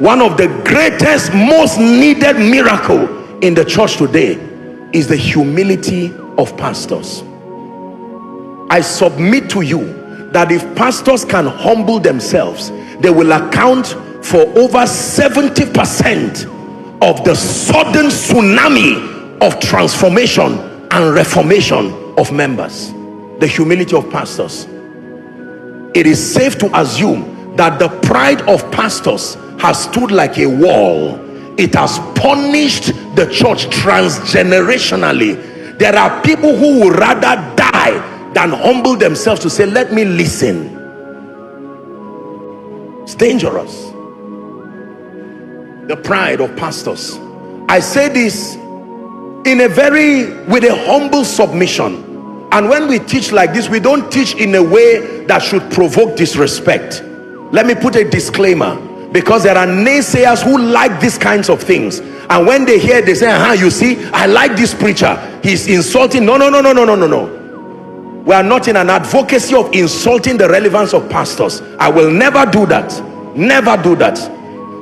one of the greatest, most needed miracle in the church today is the humility of pastors. I submit to you that if pastors can humble themselves, they will account for over 70% of the sudden tsunami of transformation and reformation of members. The humility of pastors. It is safe to assume that the pride of pastors has stood like a wall. It has punished the church transgenerationally. There are people who would rather die than humble themselves to say, let me listen. It's dangerous. The pride of pastors. I say this with a humble submission. And when we teach like this, we don't teach in a way that should provoke disrespect. Let me put a disclaimer, because there are naysayers who like these kinds of things, and when they hear, they say, you see, I like this preacher, he's insulting. No. We are not in an advocacy of insulting the relevance of pastors. I will never do that. Never do that.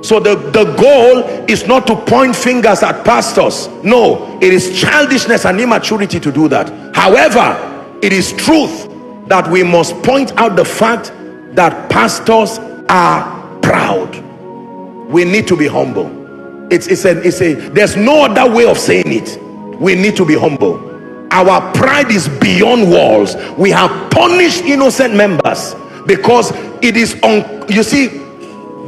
So the goal is not to point fingers at pastors. No, it is childishness and immaturity to do that. However, it is truth that we must point out the fact that pastors are proud. We need to be humble. There's no other way of saying it. We need to be humble. Our pride is beyond walls. We have punished innocent members because it is you see,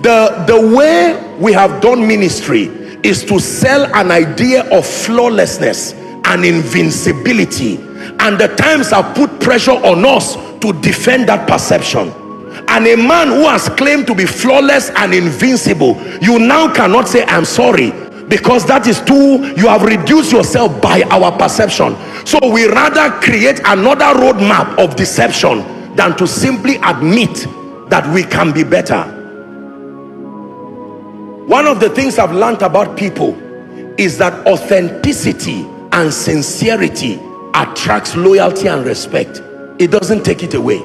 the way we have done ministry is to sell an idea of flawlessness and invincibility, and the times have put pressure on us to defend that perception. And a man who has claimed to be flawless and invincible, you now cannot say I'm sorry, because that is you have reduced yourself by our perception. So we rather create another roadmap of deception than to simply admit that we can be better. One of the things I've learned about people is that authenticity and sincerity attracts loyalty and respect. It doesn't take it away.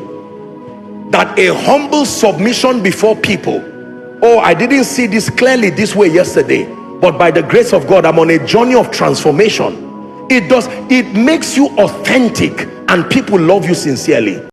That a humble submission before people, I didn't see this clearly this way yesterday, but by the grace of God, I'm on a journey of transformation. It makes you authentic, and people love you sincerely.